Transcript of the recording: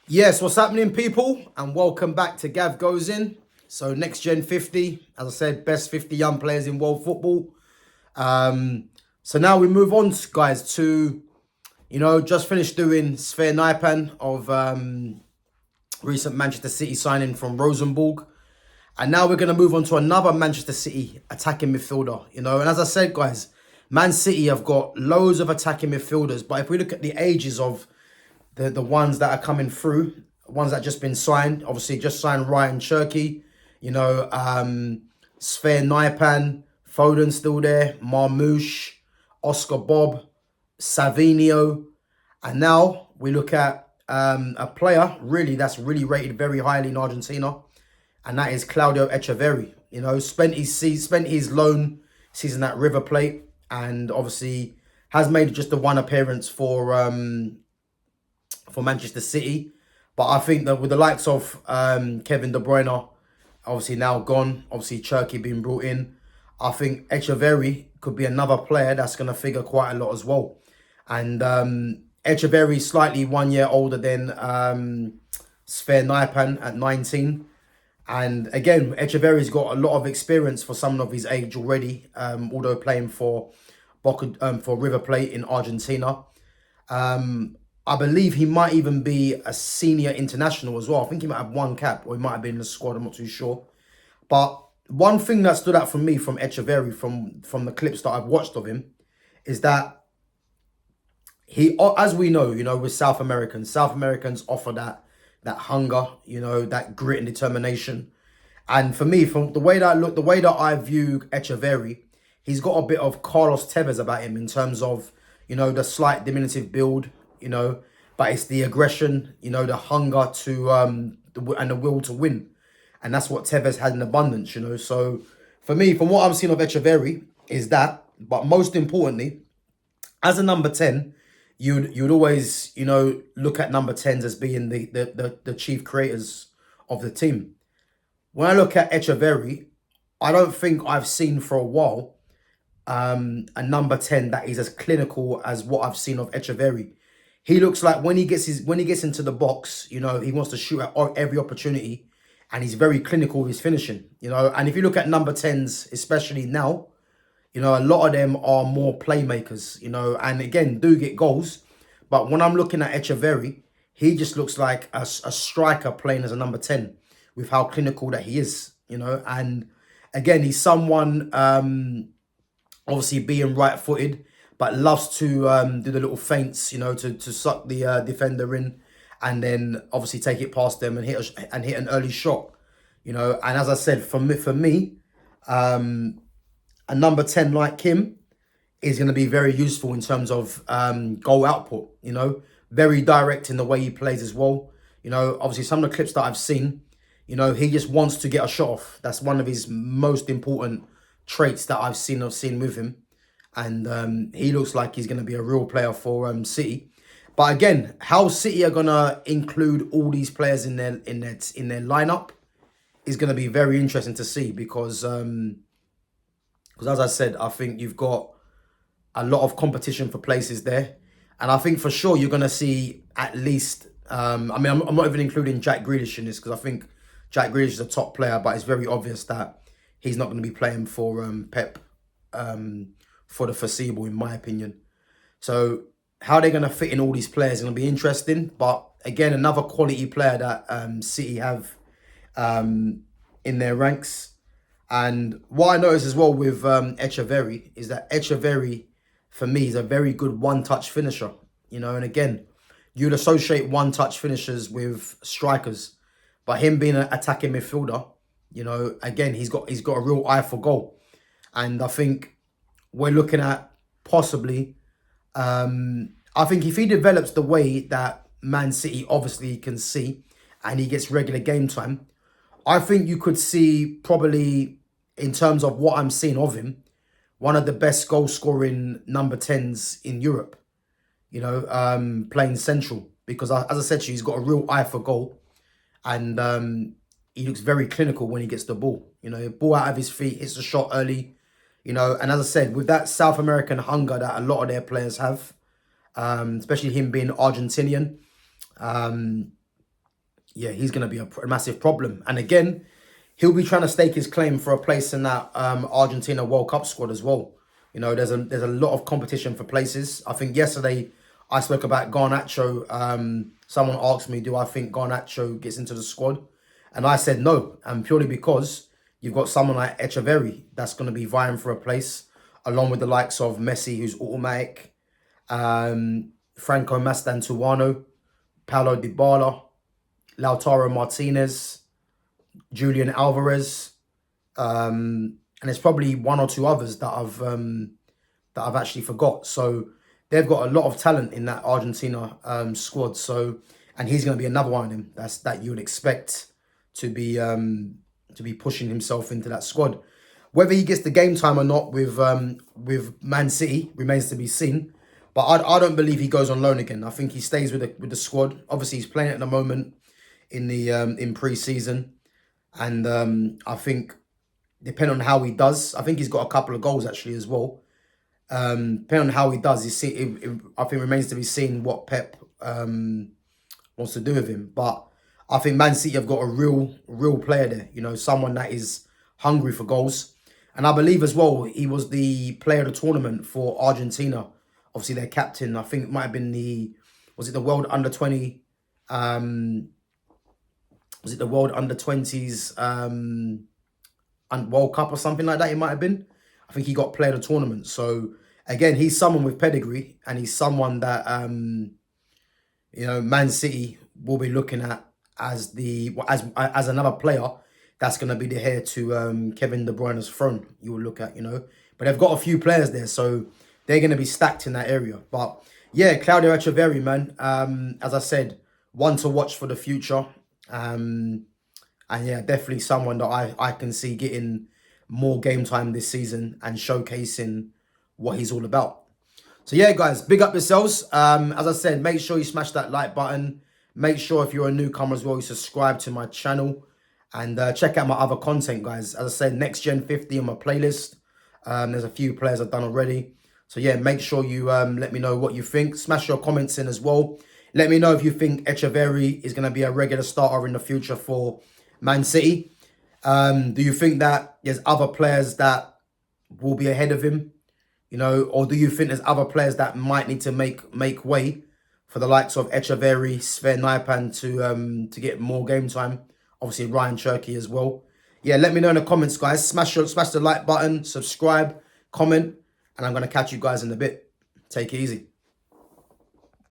Yes, what's happening, people? And welcome back to GavGoesIn. So, Next Gen 50, as I said, best 50 young players in world football. So now we move on, guys, to, just finished doing Sverre Nypan of recent Manchester City signing from Rosenborg. And now we're going to move on to another Manchester City attacking midfielder, And as I said, guys, Man City have got loads of attacking midfielders. But if we look at the ages of the ones that are coming through, ones that just been signed. Obviously, just signed Ryan Cherky, Sverre Nypan, Foden still there, Marmoush, Oscar Bob, Savinio, and now we look at a player that's really rated very highly in Argentina, and that is Claudio Echeverri. Spent his loan season at River Plate, and obviously has made just the one appearance for Manchester City. But I think that with the likes of Kevin De Bruyne, obviously now gone, obviously Cherky being brought in, I think Echeverri could be another player that's going to figure quite a lot as well. And Echeverri is slightly 1 year older than Sverre Nypan at 19. And again, Echeverri's got a lot of experience for someone of his age already, although playing for River Plate in Argentina. I believe he might even be a senior international as well. I think he might have one cap, or he might have been in the squad. I'm not too sure. But one thing that stood out for me from Echeverri, from the clips that I've watched of him, is that he, as we know, with South Americans offer that hunger, that grit and determination. And for me, from the way that I view Echeverri, he's got a bit of Carlos Tevez about him in terms of, the slight diminutive build, but it's the aggression, the hunger to and the will to win. And that's what Tevez had in abundance, So for me, from what I've seen of Echeverri, is that, but most importantly, as a number 10, you'd always, look at number 10s as being the chief creators of the team. When I look at Echeverri, I don't think I've seen for a while a number 10 that is as clinical as what I've seen of Echeverri. He looks like when he gets into the box, he wants to shoot at every opportunity, and he's very clinical with his finishing, And if you look at number 10s, especially now, a lot of them are more playmakers, and again, do get goals. But when I'm looking at Echeverri, he just looks like a striker playing as a number 10 with how clinical that he is, And again, he's someone, obviously being right-footed, but loves to do the little feints, to suck the defender in, and then obviously take it past them and hit an early shot, And as I said, for me, a number 10 like him is going to be very useful in terms of goal output. Very direct in the way he plays as well. Obviously some of the clips that I've seen, he just wants to get a shot off. That's one of his most important traits that I've seen with him. And he looks like he's going to be a real player for City. But again, how City are going to include all these players in their lineup is going to be very interesting to see, because as I said, I think you've got a lot of competition for places there. And I think for sure you're going to see at least, I'm not even including Jack Grealish in this, because I think Jack Grealish is a top player, but it's very obvious that he's not going to be playing for Pep for the foreseeable, in my opinion. So how they're going to fit in all these players is going to be interesting. But again, another quality player that City have in their ranks. And what I noticed as well with Echeverri is that Echeverri, for me, is a very good one-touch finisher. And again, you'd associate one-touch finishers with strikers, but him being an attacking midfielder, again, he's got a real eye for goal. And I think we're looking at possibly, I think if he develops the way that Man City obviously can see, and he gets regular game time, I think you could see probably, in terms of what I'm seeing of him, one of the best goal-scoring number 10s in Europe, playing central. Because as I said to you, he's got a real eye for goal. And he looks very clinical when he gets the ball. Ball out of his feet, hits the shot early. And as I said, with that South American hunger that a lot of their players have, especially him being Argentinian, yeah, he's going to be a massive problem. And again, he'll be trying to stake his claim for a place in that Argentina World Cup squad as well. You know, there's a lot of competition for places. I think yesterday I spoke about Garnacho. Someone asked me, do I think Garnacho gets into the squad? And I said no, and purely because you've got someone like Echeverri that's going to be vying for a place, along with the likes of Messi, who's automatic, Franco Mastantuano, Paulo Dybala, Lautaro Martinez, Julian Alvarez, and there's probably one or two others that I've actually forgot. So they've got a lot of talent in that Argentina squad. So, and he's going to be another one of them that you would expect to be pushing himself into that squad. Whether he gets the game time or not with Man City remains to be seen. But I don't believe he goes on loan again. I think he stays with the squad. Obviously, he's playing at the moment in the in pre-season, and I think depending on how he does, I think he's got a couple of goals actually as well. Depending on how he does, I think remains to be seen what Pep wants to do with him. But I think Man City have got a real player there. You know, someone that is hungry for goals. And I believe as well, he was the player of the tournament for Argentina. Obviously, their captain. I think it might have been was it the World Under-20? Was it the World Under-20s and World Cup or something like that? It might have been. I think he got player of the tournament. So again, he's someone with pedigree, and he's someone that you know, Man City will be looking at as another player that's going to be the heir to Kevin De Bruyne's throne. You will look at, you know, but they've got a few players there, so they're going to be stacked in that area. But yeah, Claudio Echeverri, man, as I said, one to watch for the future. And yeah, definitely someone that I can see getting more game time this season and showcasing what he's all about. So yeah, guys, big up yourselves. As I said, make sure you smash that like button. Make sure if you're a newcomer as well, you subscribe to my channel. And check out my other content, guys. As I said, Next Gen 50 on my playlist. There's a few players I've done already. So yeah, make sure you let me know what you think. Smash your comments in as well. Let me know if you think Echeverri is going to be a regular starter in the future for Man City. Do you think that there's other players that will be ahead of him? You know, or do you think there's other players that might need to make way for the likes of Echeverri, Sverre Nypan to get more game time? Obviously, Ryan Cherky as well. Yeah, let me know in the comments, guys. Smash the like button, subscribe, comment, and I'm going to catch you guys in a bit. Take it easy.